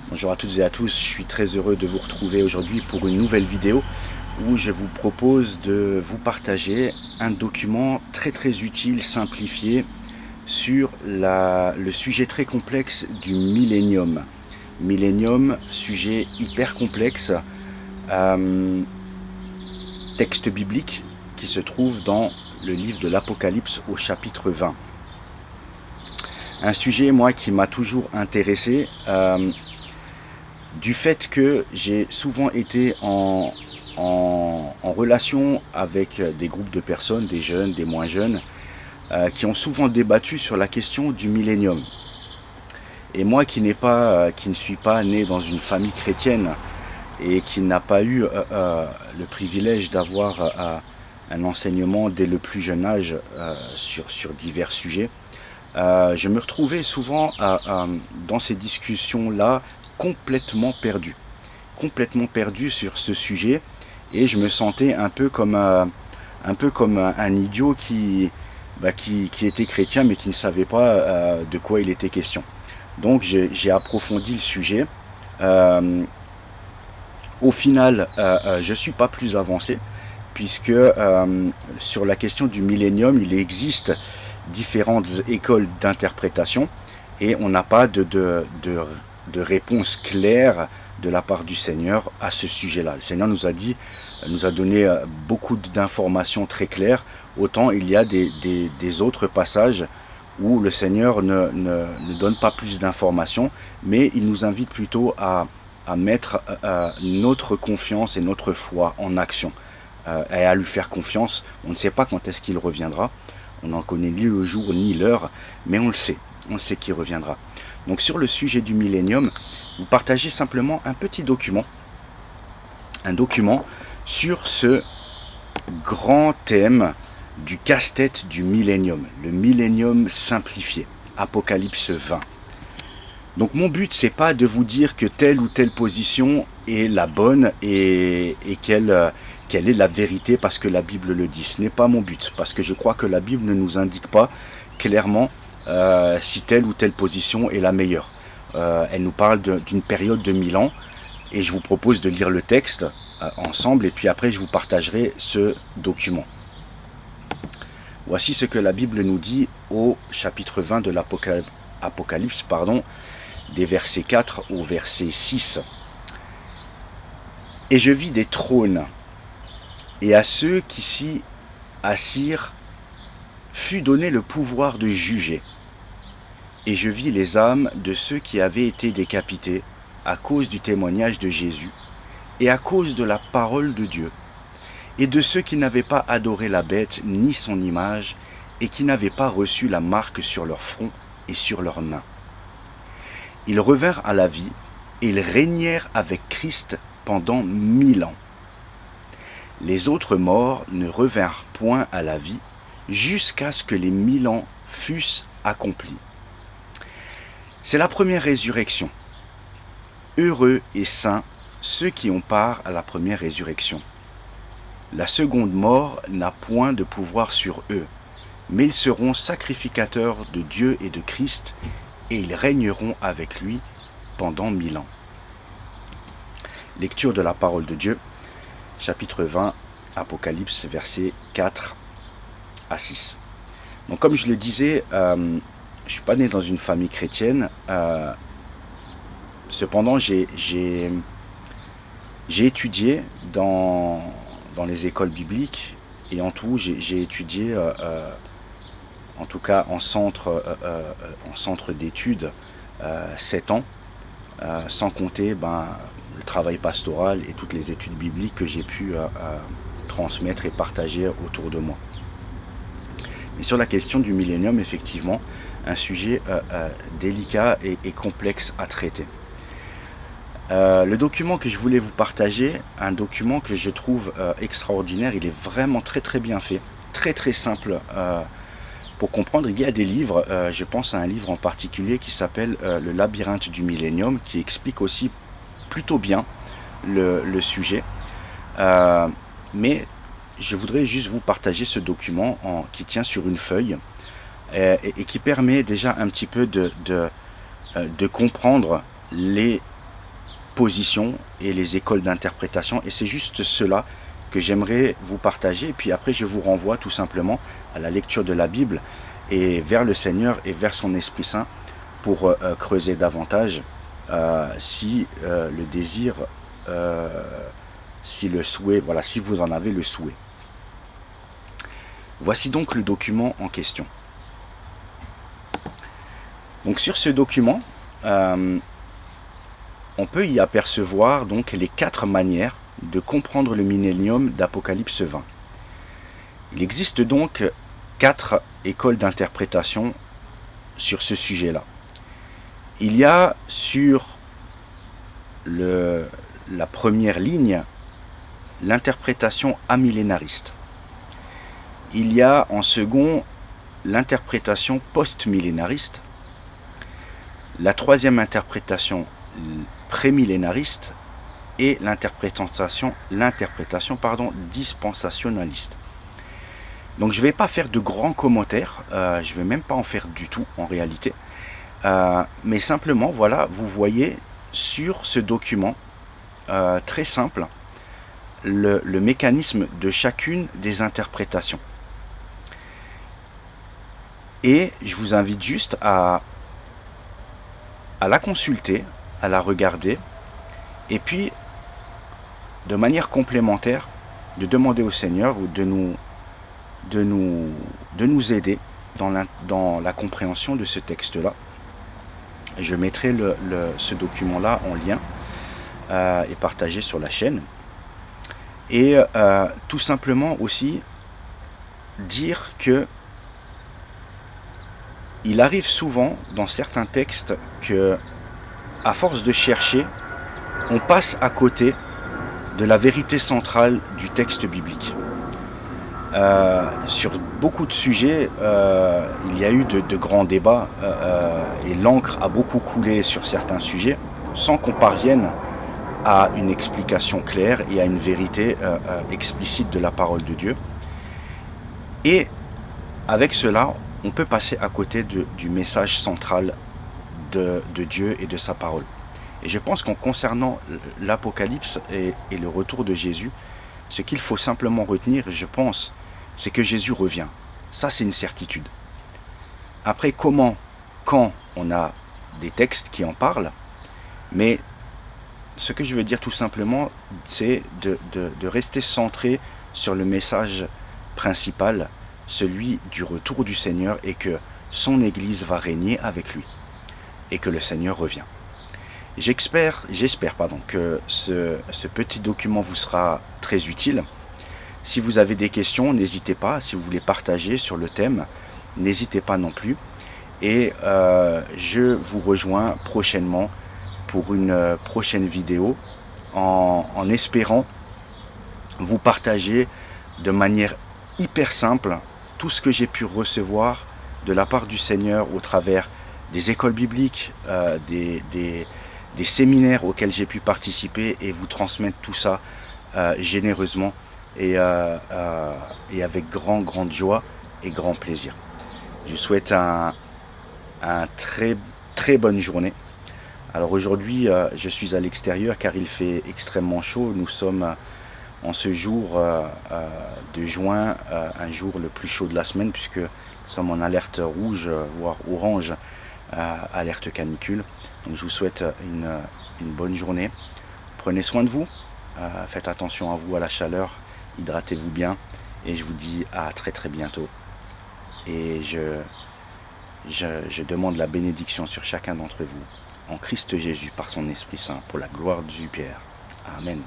Bonjour à toutes et à tous, je suis très heureux de vous retrouver aujourd'hui pour une nouvelle vidéo où je vous propose de vous partager un document très utile, simplifié sur le sujet très complexe du millénium. Millénium, sujet hyper complexe, texte biblique qui se trouve dans le livre de l'Apocalypse au chapitre 20. Un sujet, moi, qui m'a toujours intéressé, du fait que j'ai souvent été en relation avec des groupes de personnes, des jeunes, des moins jeunes, qui ont souvent débattu sur la question du millénium. Et moi qui ne suis pas né dans une famille chrétienne et qui n'a pas eu le privilège d'avoir un enseignement dès le plus jeune âge sur divers sujets, je me retrouvais souvent dans ces discussions-là complètement perdu sur ce sujet, et je me sentais un peu comme un idiot qui était chrétien mais qui ne savait pas de quoi il était question. Donc j'ai approfondi le sujet. Au final, je ne suis pas plus avancé, puisque sur la question du millénium, il existe différentes écoles d'interprétation, et on n'a pas de réponse claire de la part du Seigneur à ce sujet-là. Le Seigneur nous a donné beaucoup d'informations très claires, autant il y a des autres passages où le Seigneur ne donne pas plus d'informations, mais il nous invite plutôt à mettre notre confiance et notre foi en action, et à lui faire confiance. On ne sait pas quand est-ce qu'il reviendra, on n'en connaît ni le jour ni l'heure, mais on sait qu'il reviendra. Donc sur le sujet du millénium, vous partagez simplement un petit document, sur ce grand thème du casse-tête du millénium, le millénium simplifié, Apocalypse 20. Donc mon but, c'est pas de vous dire que telle ou telle position est la bonne et quelle est la vérité parce que la Bible le dit. Ce n'est pas mon but, parce que je crois que la Bible ne nous indique pas clairement si telle ou telle position est la meilleure. Elle nous parle d'une période de 1000 ans, et je vous propose de lire le texte ensemble, et puis après je vous partagerai ce document. Voici ce que la Bible nous dit au chapitre 20 de l'Apocalypse, des versets 4 au verset 6. Et je vis des trônes, et à ceux qui s'y assirent fut donné le pouvoir de juger. Et je vis les âmes de ceux qui avaient été décapités à cause du témoignage de Jésus et à cause de la parole de Dieu, et de ceux qui n'avaient pas adoré la bête ni son image, et qui n'avaient pas reçu la marque sur leur front et sur leurs mains. Ils revinrent à la vie, et ils régnèrent avec Christ pendant 1000 ans. Les autres morts ne revinrent point à la vie, jusqu'à ce que les 1000 ans fussent accomplis. C'est la première résurrection. Heureux et saints ceux qui ont part à la première résurrection. La seconde mort n'a point de pouvoir sur eux, mais ils seront sacrificateurs de Dieu et de Christ, et ils régneront avec lui pendant 1000 ans. Lecture de la parole de Dieu, chapitre 20, Apocalypse, versets 4 à 6. Donc comme je le disais, je ne suis pas né dans une famille chrétienne, cependant j'ai étudié dans les écoles bibliques, et en tout j'ai étudié, en tout cas en centre d'études, 7 ans, sans compter le travail pastoral et toutes les études bibliques que j'ai pu transmettre et partager autour de moi. Mais sur la question du millénium, effectivement, un sujet délicat et complexe à traiter. Le document que je voulais vous partager, un document que je trouve extraordinaire, il est vraiment très bien fait, très simple pour comprendre. Il y a des livres, je pense à un livre en particulier qui s'appelle Le labyrinthe du millénium, qui explique aussi plutôt bien le sujet. Mais je voudrais juste vous partager ce document qui tient sur une feuille et qui permet déjà un petit peu de comprendre les positions et les écoles d'interprétation. Et c'est juste cela que j'aimerais vous partager. Et puis après, je vous renvoie tout simplement à la lecture de la Bible et vers le Seigneur et vers son Esprit Saint pour creuser davantage si le désir, si le souhait, voilà, si vous en avez le souhait. Voici donc le document en question. Donc sur ce document, on peut y apercevoir donc les 4 manières de comprendre le millénium d'Apocalypse 20. Il existe donc 4 écoles d'interprétation sur ce sujet-là. Il y a sur la première ligne l'interprétation amillénariste. Il y a en second l'interprétation post-millénariste. La troisième interprétation prémillénariste et l'interprétation dispensationaliste. Donc je ne vais pas faire de grands commentaires, je ne vais même pas en faire du tout en réalité, mais simplement voilà, vous voyez sur ce document très simple le mécanisme de chacune des interprétations. Et je vous invite juste à la consulter, à la regarder, et puis de manière complémentaire, de demander au Seigneur de nous aider dans la compréhension de ce texte-là. Je mettrai ce document-là en lien et partagé sur la chaîne. Et tout simplement aussi dire que il arrive souvent dans certains textes que, à force de chercher, on passe à côté de la vérité centrale du texte biblique. Sur beaucoup de sujets, il y a eu de grands débats et l'encre a beaucoup coulé sur certains sujets sans qu'on parvienne à une explication claire et à une vérité explicite de la parole de Dieu. Et avec cela, on peut passer à côté du message central de Dieu et de sa parole. Et je pense qu'en concernant l'Apocalypse et le retour de Jésus, ce qu'il faut simplement retenir, je pense, c'est que Jésus revient. Ça, c'est une certitude. Après, comment, quand, on a des textes qui en parlent, mais ce que je veux dire tout simplement, c'est de rester centré sur le message principal, celui du retour du Seigneur, et que son Église va régner avec lui, et que le Seigneur revient. J'espère que ce petit document vous sera très utile. Si vous avez des questions, n'hésitez pas. Si vous voulez partager sur le thème, n'hésitez pas non plus. Et je vous rejoins prochainement pour une prochaine vidéo en espérant vous partager de manière hyper simple tout ce que j'ai pu recevoir de la part du Seigneur au travers des écoles bibliques, des séminaires auxquels j'ai pu participer, et vous transmettre tout ça généreusement et avec grande joie et grand plaisir. Je vous souhaite un très bonne journée. Alors aujourd'hui, je suis à l'extérieur car il fait extrêmement chaud. Nous sommes en ce jour de juin, un jour le plus chaud de la semaine, puisque nous sommes en alerte rouge, voire orange, alerte canicule. Donc je vous souhaite une bonne journée. Prenez soin de vous, faites attention à vous, à la chaleur, hydratez-vous bien, et je vous dis à très bientôt. Et je demande la bénédiction sur chacun d'entre vous, en Christ Jésus, par son Esprit Saint, pour la gloire du Père. Amen.